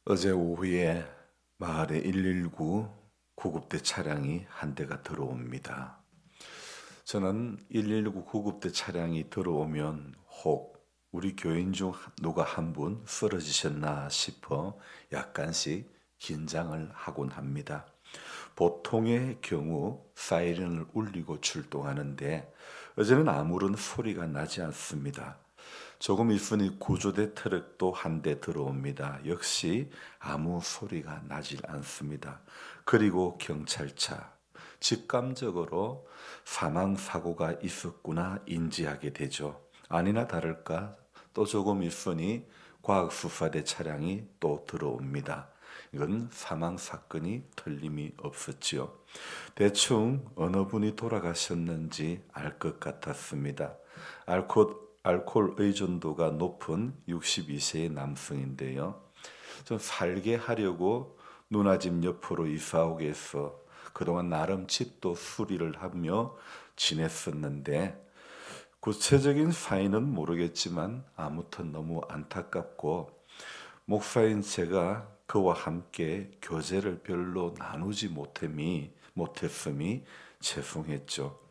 어제 오후에 마을에 119 구급대 차량이 한 대가 들어옵니다. 저는 119 구급대 차량이 들어오면 혹 우리 교인 중 누가 한 분 쓰러지셨나 싶어 약간씩 긴장을 하곤 합니다. 보통의 경우 사이렌을 울리고 출동하는데 어제는 아무런 소리가 나지 않습니다. 조금 있으니 구조대 트럭도 한 대 들어옵니다. 역시 아무 소리가 나질 않습니다. 그리고 경찰차. 직감적으로 사망 사고가 있었구나 인지하게 되죠. 아니나 다를까 또 조금 있으니 과학수사대 차량이 또 들어옵니다. 이건 사망 사건이 틀림이 없었지요. 대충 어느 분이 돌아가셨는지 알 것 같았습니다. 알코올 의존도가 높은 62세의 남성인데요. 좀 살게 하려고 누나 집 옆으로 이사 오게 해서 그동안 나름 집도 수리를 하며 지냈었는데 구체적인 사인은 모르겠지만 아무튼 너무 안타깝고 목사인 제가 그와 함께 교제를 별로 나누지 못했음이 죄송했죠.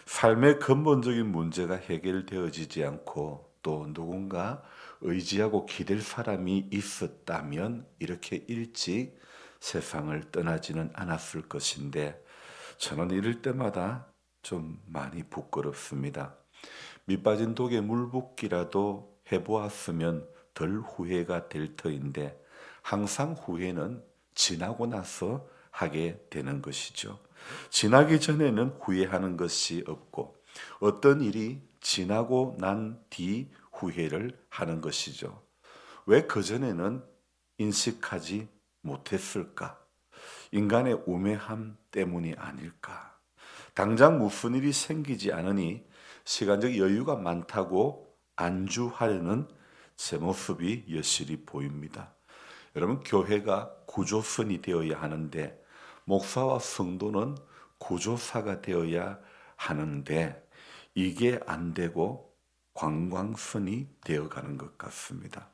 삶의 근본적인 문제가 해결되어지지 않고 또 누군가 의지하고 기댈 사람이 있었다면 이렇게 일찍 세상을 떠나지는 않았을 것인데 저는 이럴 때마다 좀 많이 부끄럽습니다. 밑빠진 독에 물 붓기라도 해보았으면 덜 후회가 될 터인데 항상 후회는 지나고 나서 하게 되는 것이죠. 지나기 전에는 후회하는 것이 없고 어떤 일이 지나고 난 뒤 후회를 하는 것이죠. 왜 그전에는 인식하지 못했을까? 인간의 우매함 때문이 아닐까? 당장 무슨 일이 생기지 않으니 시간적 여유가 많다고 안주하려는 제 모습이 여실히 보입니다. 여러분, 교회가 구조선이 되어야 하는데 목사와 성도는 구조사가 되어야 하는데 이게 안 되고 관광선이 되어가는 것 같습니다.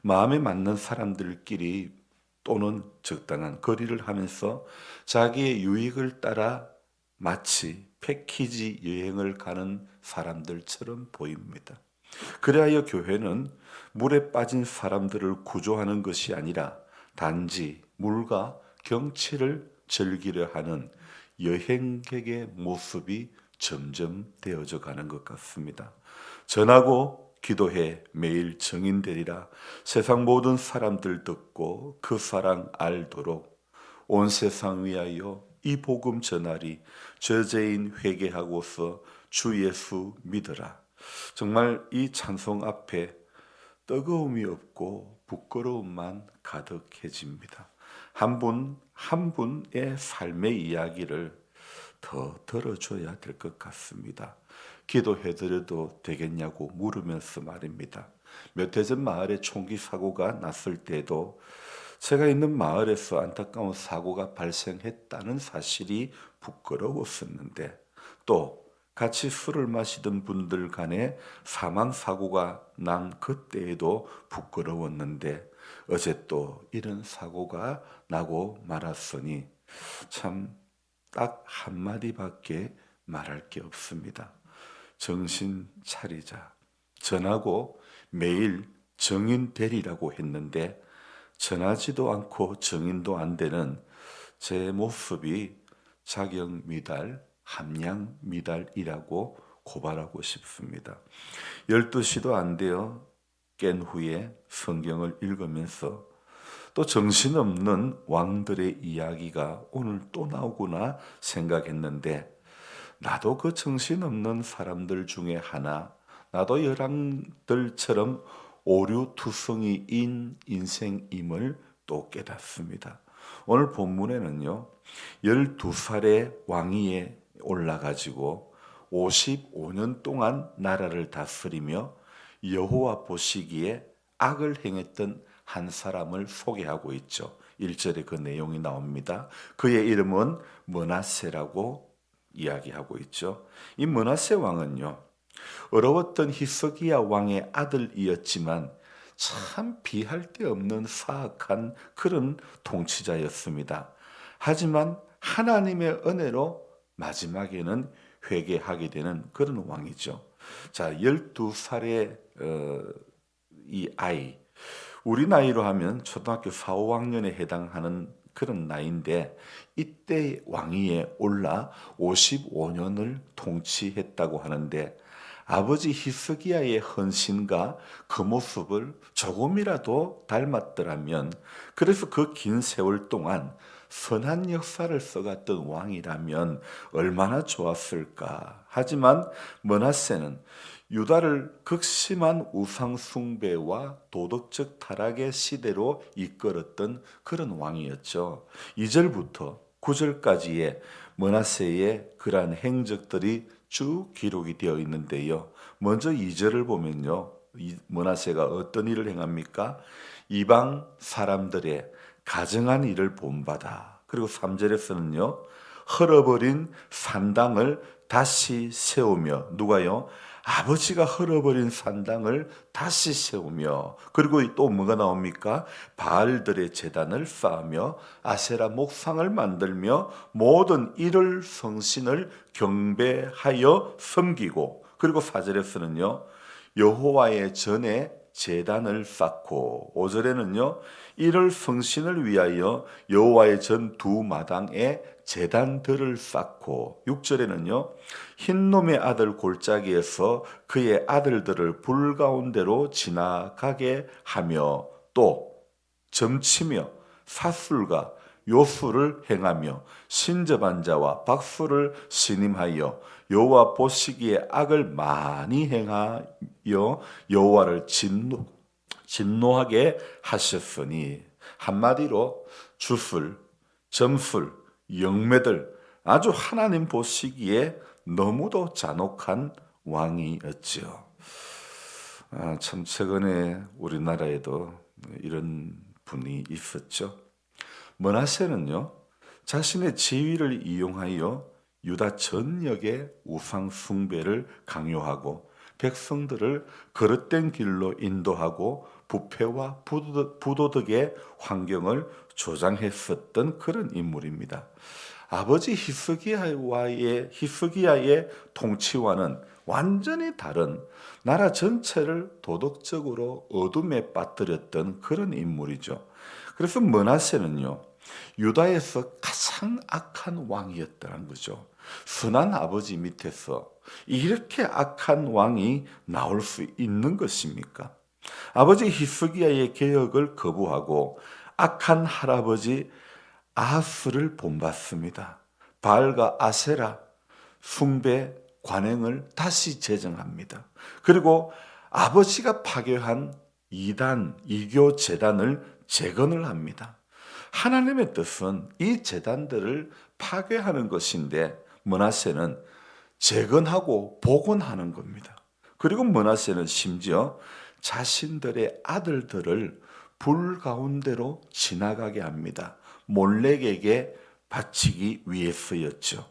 마음에 맞는 사람들끼리 또는 적당한 거리를 하면서 자기의 유익을 따라 마치 패키지 여행을 가는 사람들처럼 보입니다. 그리하여 교회는 물에 빠진 사람들을 구조하는 것이 아니라 단지 물과 경치를 즐기려 하는 여행객의 모습이 점점 되어져 가는 것 같습니다. 전하고 기도해 매일 증인되리라. 세상 모든 사람들 듣고 그 사랑 알도록 온 세상 위하여 이 복음 전하리. 저죄인 회개하고서 주 예수 믿으라. 정말 이 찬송 앞에 뜨거움이 없고 부끄러움만 가득해집니다. 한 분 한 분의 삶의 이야기를 더 들어줘야 될 것 같습니다. 기도해드려도 되겠냐고 물으면서 말입니다. 몇 해 전 마을에 총기 사고가 났을 때도 제가 있는 마을에서 안타까운 사고가 발생했다는 사실이 부끄러웠었는데 또 같이 술을 마시던 분들 간에 사망 사고가 난 그때에도 부끄러웠는데 어제 또 이런 사고가 나고 말았으니 참 딱 한마디밖에 말할 게 없습니다. 정신 차리자. 전하고 매일 정인 되리라고 했는데 전하지도 않고 정인도 안 되는 제 모습이 자격 미달, 함량 미달이라고 고발하고 싶습니다. 12시도 안 되어 깬 후에 성경을 읽으면서 또 정신없는 왕들의 이야기가 오늘 또 나오구나 생각했는데 나도 그 정신없는 사람들 중에 하나, 나도 여랑들처럼 오류투성이인 인생임을 또 깨닫습니다. 오늘 본문에는요, 12살의 왕위에 올라가지고 55년 동안 나라를 다스리며 여호와 보시기에 악을 행했던 한 사람을 소개하고 있죠. 1절에 그 내용이 나옵니다. 그의 이름은 므낫세라고 이야기하고 있죠. 이 므낫세 왕은요, 어려웠던 히스기야 왕의 아들이었지만 참 비할 데 없는 사악한 그런 통치자였습니다. 하지만 하나님의 은혜로 마지막에는 회개하게 되는 그런 왕이죠. 자, 12살의 이 아이, 우리 나이로 하면 초등학교 4, 5학년에 해당하는 그런 나이인데 이때 왕위에 올라 55년을 통치했다고 하는데 아버지 히스기야의 헌신과 그 모습을 조금이라도 닮았더라면, 그래서 그 긴 세월 동안 선한 역사를 써갔던 왕이라면 얼마나 좋았을까. 하지만 므낫세는 유다를 극심한 우상 숭배와 도덕적 타락의 시대로 이끌었던 그런 왕이었죠. 2절부터 9절까지의 므낫세의 그러한 행적들이 쭉 기록이 되어 있는데요. 먼저 2절을 보면요. 므낫세가 어떤 일을 행합니까? 이방 사람들의 가증한 일을 본받아. 그리고 3절에서는요. 헐어버린 산당을 다시 세우며, 누가요? 아버지가 헐어버린 산당을 다시 세우며, 그리고 또 뭐가 나옵니까? 바알들의 제단을 쌓으며 아세라 목상을 만들며 모든 이를 성신을 경배하여 섬기고, 그리고 4절에서는요 여호와의 전에 제단을 쌓고, 5절에는요 이를 성신을 위하여 여호와의 전 두 마당에 제단들을 쌓고, 6절에는요 흰놈의 아들 골짜기에서 그의 아들들을 불 가운데로 지나가게 하며 또 점치며 사술과 요술을 행하며 신접한 자와 박수를 신임하여 여호와 보시기에 악을 많이 행하여 여호와를 진노하게 하셨으니, 한마디로 주술, 점술, 영매들, 아주 하나님 보시기에 너무도 잔혹한 왕이었죠. 참 최근에 우리나라에도 이런 분이 있었죠. 므낫세는요 자신의 지위를 이용하여 유다 전역의 우상 숭배를 강요하고 백성들을 거릇된 길로 인도하고 부패와 부도덕의 환경을 조장했었던 그런 인물입니다. 아버지 히스기야의 통치와는 완전히 다른, 나라 전체를 도덕적으로 어둠에 빠뜨렸던 그런 인물이죠. 그래서 므낫세는요 유다에서 가장 악한 왕이었다는 거죠. 선한 아버지 밑에서 이렇게 악한 왕이 나올 수 있는 것입니까? 아버지 히스기야의 개혁을 거부하고 악한 할아버지 아하스를 본받습니다. 바알과 아세라 숭배 관행을 다시 제정합니다. 그리고 아버지가 파괴한 이단, 이교 제단을 재건을 합니다. 하나님의 뜻은 이 제단들을 파괴하는 것인데 므낫세는 재건하고 복원하는 겁니다. 그리고 므낫세는 심지어 자신들의 아들들을 불 가운데로 지나가게 합니다. 몰렉에게 바치기 위해서였죠.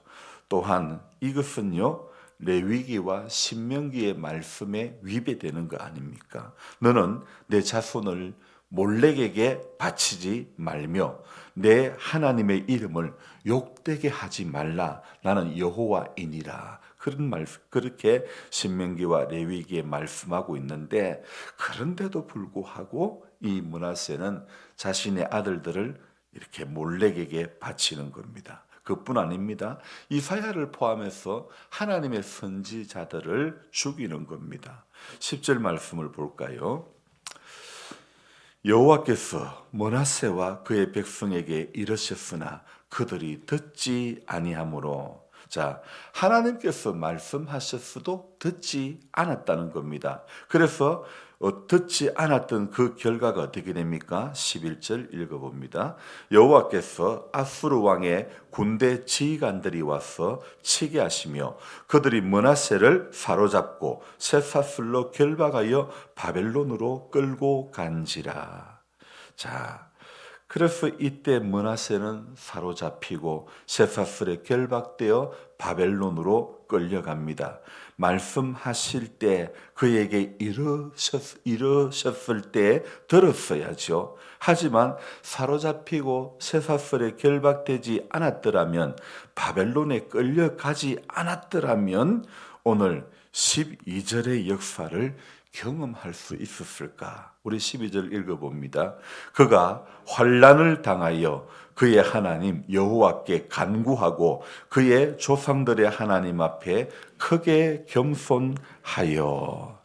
또한 이것은요 레위기와 신명기의 말씀에 위배되는 거 아닙니까? 너는 내 자손을 몰렉에게 바치지 말며 내 하나님의 이름을 욕되게 하지 말라. 나는 여호와이니라. 그런 말, 그렇게 신명기와 레위기에 말씀하고 있는데, 그런데도 불구하고 이 므낫세는 자신의 아들들을 이렇게 몰렉에게 바치는 겁니다. 그뿐 아닙니다. 이사야를 포함해서 하나님의 선지자들을 죽이는 겁니다. 10절 말씀을 볼까요? 여호와께서 므낫세와 그의 백성에게 이르셨으나 그들이 듣지 아니하므로. 자, 하나님께서 말씀하셨어도 듣지 않았다는 겁니다. 그래서 듣지 않았던 그 결과가 어떻게 됩니까? 11절 읽어봅니다. 여호와께서 아수르 왕의 군대 지휘관들이 와서 치게 하시며 그들이 므낫세를 사로잡고 쇠사슬로 결박하여 바벨론으로 끌고 간지라. 자, 그래서 이때 므낫세는 사로잡히고 쇠사슬에 결박되어 바벨론으로 끌려갑니다. 말씀하실 때 그에게 이르셨을 때 들었어야죠. 하지만 사로잡히고 쇠사슬에 결박되지 않았더라면, 바벨론에 끌려가지 않았더라면 오늘 12절의 역사를 경험할 수 있었을까? 우리 12절 읽어봅니다. 그가 환난을 당하여 그의 하나님 여호와께 간구하고 그의 조상들의 하나님 앞에 크게 겸손하여.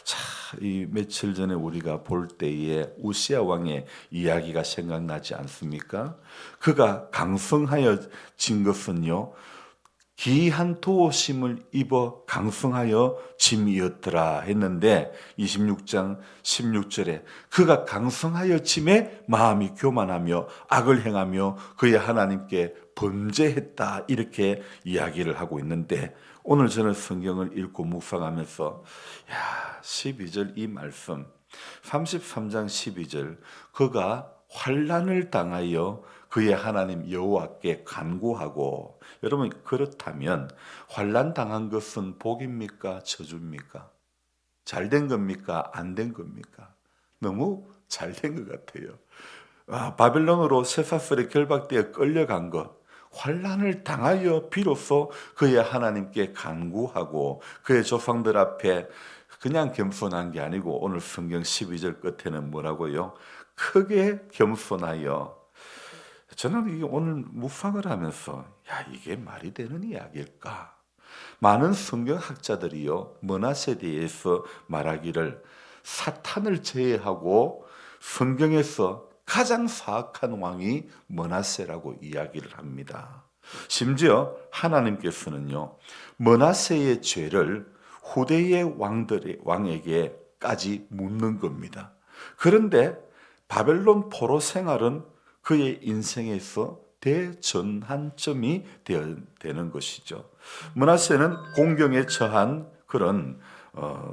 자, 이 며칠 전에 우리가 볼 때에 우시아 왕의 이야기가 생각나지 않습니까? 그가 강성하여진 것은요, 기이한 도심을 입어 강성하여 짐이었더라 했는데 26장 16절에 그가 강성하여 짐에 마음이 교만하며 악을 행하며 그의 하나님께 범죄했다 이렇게 이야기를 하고 있는데, 오늘 저는 성경을 읽고 묵상하면서 12절 이 말씀, 33장 12절 그가 환난을 당하여 그의 하나님 여호와께 간구하고. 여러분, 그렇다면 환난 당한 것은 복입니까? 저주입니까? 잘된 겁니까? 안 된 겁니까? 너무 잘된 것 같아요. 바벨론으로 쇠사슬에 결박되어 끌려간 것, 환난을 당하여 비로소 그의 하나님께 간구하고 그의 조상들 앞에 그냥 겸손한 게 아니고, 오늘 성경 12절 끝에는 뭐라고요? 크게 겸손하여. 저는 이게 오늘 묵상을 하면서 이게 말이 되는 이야기일까? 많은 성경학자들이요, 므낫세에 대해서 말하기를 사탄을 제외하고 성경에서 가장 사악한 왕이 므낫세라고 이야기를 합니다. 심지어 하나님께서는요, 므낫세의 죄를 후대의 왕에게까지 묻는 겁니다. 그런데 바벨론 포로 생활은 그의 인생에서 대전환점이 되는 것이죠. 므낫세는 공경에 처한 그런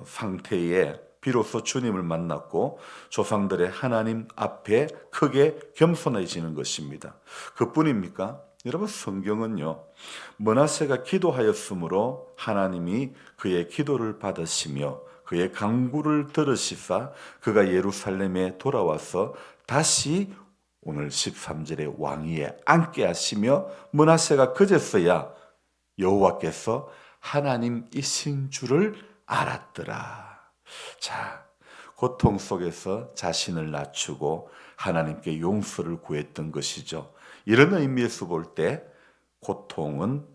상태에 비로소 주님을 만났고 조상들의 하나님 앞에 크게 겸손해지는 것입니다. 그뿐입니까? 여러분, 성경은요, 므낫세가 기도하였으므로 하나님이 그의 기도를 받으시며 그의 간구를 들으시사 그가 예루살렘에 돌아와서 다시 오늘 13절에 왕위에 앉게 하시며, 므낫세가 그제서야 여호와께서 하나님이신 줄을 알았더라. 자, 고통 속에서 자신을 낮추고 하나님께 용서를 구했던 것이죠. 이런 의미에서 볼 때 고통은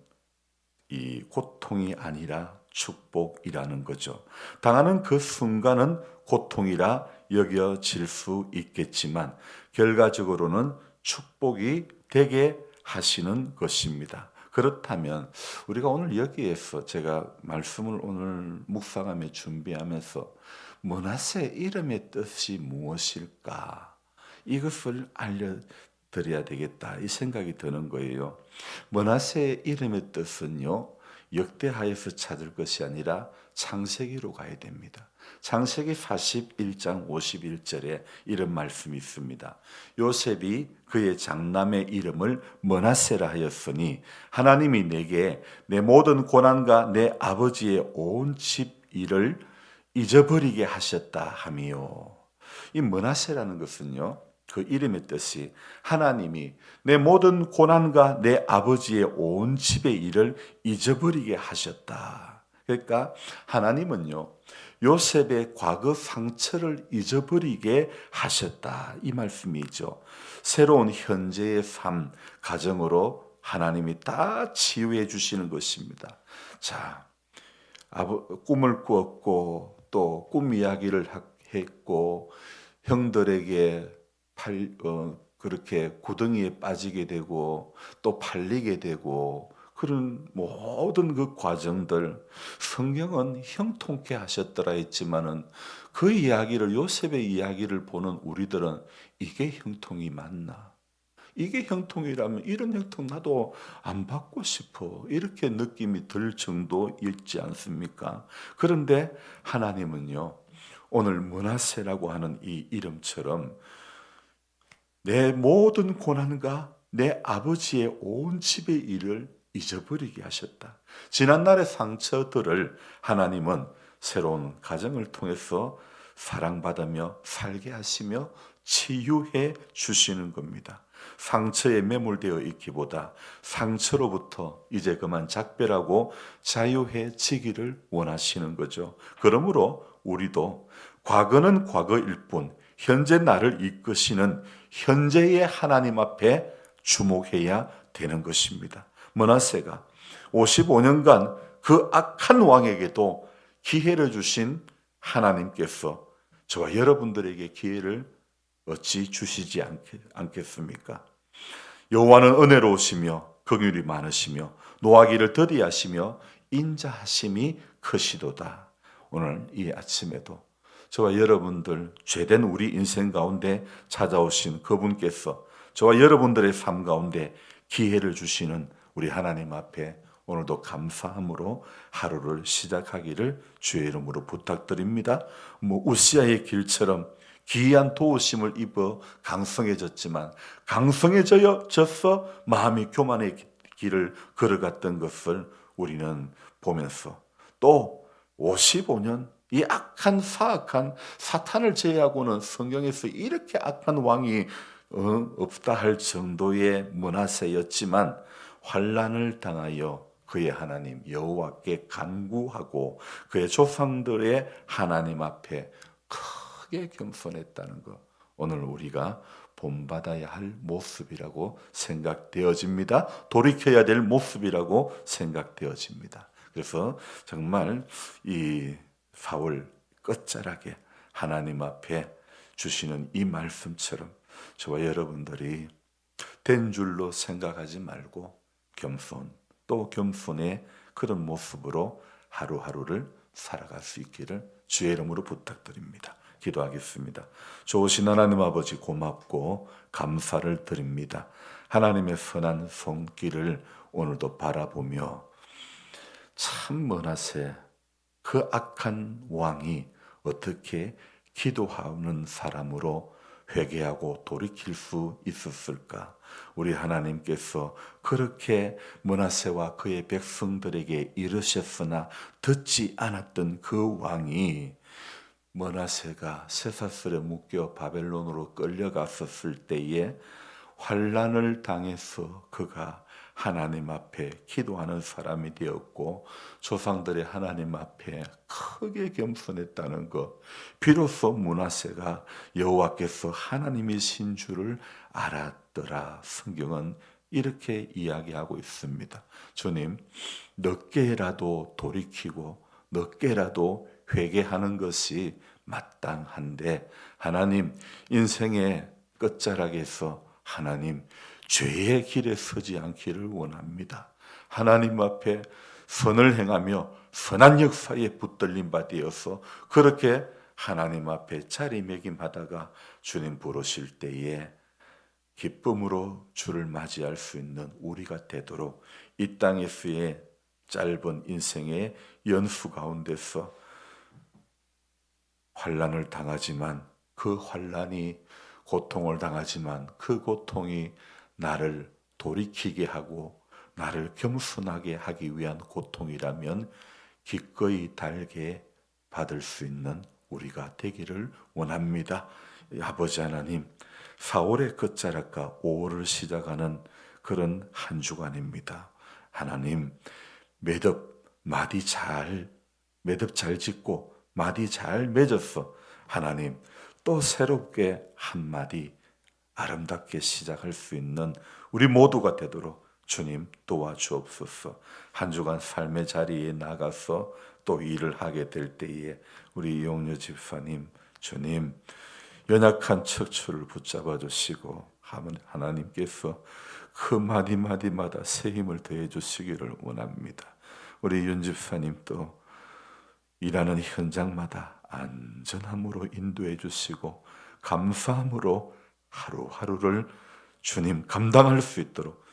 이 고통이 아니라 축복이라는 거죠. 당하는 그 순간은 고통이라 여겨질 수 있겠지만 결과적으로는 축복이 되게 하시는 것입니다. 그렇다면 우리가 오늘 여기에서 제가 말씀을 오늘 묵상하며 준비하면서 므낫세 이름의 뜻이 무엇일까? 이것을 알려드려야 되겠다 이 생각이 드는 거예요. 므낫세의 이름의 뜻은요, 역대하에서 찾을 것이 아니라 창세기로 가야 됩니다. 창세기 41장 51절에 이런 말씀이 있습니다. 요셉이 그의 장남의 이름을 므낫세라 하였으니 하나님이 내게 내 모든 고난과 내 아버지의 온 집 일을 잊어버리게 하셨다 하미요. 이 므낫세라는 것은요, 그 이름의 뜻이 하나님이 내 모든 고난과 내 아버지의 온 집의 일을 잊어버리게 하셨다. 그러니까 하나님은요, 요셉의 과거 상처를 잊어버리게 하셨다 이 말씀이죠. 새로운 현재의 삶, 가정으로 하나님이 다 치유해 주시는 것입니다. 자, 꿈을 꾸었고 또 꿈 이야기를 했고 형들에게 그렇게 구덩이에 빠지게 되고 또 팔리게 되고 그런 모든 그 과정들, 성경은 형통케 하셨더라 했지만은 그 이야기를, 요셉의 이야기를 보는 우리들은 이게 형통이 맞나? 이게 형통이라면 이런 형통 나도 안 받고 싶어, 이렇게 느낌이 들 정도 있지 않습니까? 그런데 하나님은요, 오늘 므낫세라고 하는 이 이름처럼 내 모든 고난과 내 아버지의 온 집의 일을 잊어버리게 하셨다. 지난날의 상처들을 하나님은 새로운 가정을 통해서 사랑받으며 살게 하시며 치유해 주시는 겁니다. 상처에 매몰되어 있기보다 상처로부터 이제 그만 작별하고 자유해지기를 원하시는 거죠. 그러므로 우리도 과거는 과거일 뿐 현재 나를 이끄시는 현재의 하나님 앞에 주목해야 되는 것입니다. 므낫세가 55년간 그 악한 왕에게도 기회를 주신 하나님께서 저와 여러분들에게 기회를 어찌 주시지 않겠습니까? 여호와는 은혜로우시며 긍휼이 많으시며 노하기를 더디하시며 인자하심이 크시도다. 오늘 이 아침에도 저와 여러분들 죄된 우리 인생 가운데 찾아오신 그분께서 저와 여러분들의 삶 가운데 기회를 주시는 우리 하나님 앞에 오늘도 감사함으로 하루를 시작하기를 주의 이름으로 부탁드립니다. 우시아의 길처럼 기이한 도우심을 입어 강성해졌지만 강성해져서 마음이 교만의 길을 걸어갔던 것을 우리는 보면서 또 55년 이 악한 사악한 사탄을 제외하고는 성경에서 이렇게 악한 왕이 없다 할 정도의 므낫세였지만 환난을 당하여 그의 하나님 여호와께 간구하고 그의 조상들의 하나님 앞에 크게 겸손했다는 것, 오늘 우리가 본받아야 할 모습이라고 생각되어집니다. 돌이켜야 될 모습이라고 생각되어집니다. 그래서 정말 이 4월 끝자락에 하나님 앞에 주시는 이 말씀처럼 저와 여러분들이 된 줄로 생각하지 말고 겸손, 또 겸손의 그런 모습으로 하루하루를 살아갈 수 있기를 주의 이름으로 부탁드립니다. 기도하겠습니다. 좋으신 하나님 아버지 고맙고 감사를 드립니다. 하나님의 선한 손길을 오늘도 바라보며 참 므낫세 그 악한 왕이 어떻게 기도하는 사람으로 회개하고 돌이킬 수 있었을까? 우리 하나님께서 그렇게 므낫세와 그의 백성들에게 이르셨으나 듣지 않았던 그 왕이 므낫세가 쇠사슬에 묶여 바벨론으로 끌려갔었을 때에 환난을 당해서 그가 하나님 앞에 기도하는 사람이 되었고 조상들의 하나님 앞에 크게 겸손했다는 것, 비로소 므낫세가 여호와께서 하나님이신 줄을 알았더라. 성경은 이렇게 이야기하고 있습니다. 주님, 늦게라도 돌이키고 늦게라도 회개하는 것이 마땅한데 하나님, 인생의 끝자락에서 하나님 죄의 길에 서지 않기를 원합니다. 하나님 앞에 선을 행하며 선한 역사에 붙들림 바 되어서 그렇게 하나님 앞에 자리매김하다가 주님 부르실 때에 기쁨으로 주를 맞이할 수 있는 우리가 되도록 이 땅에서의 짧은 인생의 연수 가운데서 환난을 당하지만 그 환난이 고통을 당하지만 그 고통이 나를 돌이키게 하고 나를 겸손하게 하기 위한 고통이라면 기꺼이 달게 받을 수 있는 우리가 되기를 원합니다. 아버지 하나님, 4월의 끝자락과 5월을 시작하는 그런 한 주간입니다. 하나님, 매듭 잘 짓고 마디 잘 맺었어. 하나님, 또 새롭게 한마디 아름답게 시작할 수 있는 우리 모두가 되도록 주님 도와주옵소서. 한 주간 삶의 자리에 나가서 또 일을 하게 될 때에 우리 이용료 집사님, 주님 연약한 척추를 붙잡아 주시고 하나님께서 그 마디마디마다 새 힘을 더해 주시기를 원합니다. 우리 윤 집사님 또 일하는 현장마다 안전함으로 인도해 주시고 감사함으로 하루하루를 주님 감당할 수 있도록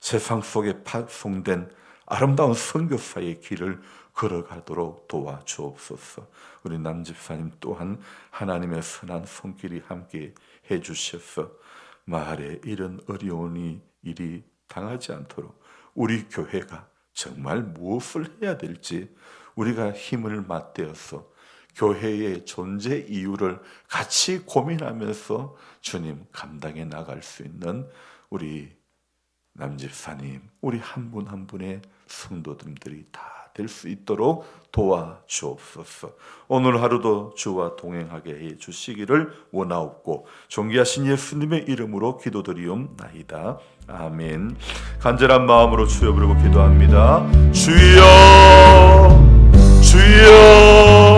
세상 속에 파송된 아름다운 선교사의 길을 걸어가도록 도와주옵소서. 우리 남 집사님 또한 하나님의 선한 손길이 함께 해 주셔서 마을에 이런 어려운 일이 당하지 않도록 우리 교회가 정말 무엇을 해야 될지 우리가 힘을 맞대어서 교회의 존재 이유를 같이 고민하면서 주님 감당해 나갈 수 있는 우리 남집사님, 우리 한 분 한 분의 성도들이 다 될 수 있도록 도와주옵소서. 오늘 하루도 주와 동행하게 해 주시기를 원하옵고 존귀하신 예수님의 이름으로 기도드리옵나이다. 아멘. 간절한 마음으로 주여 부르고 기도합니다. 주여, 주여.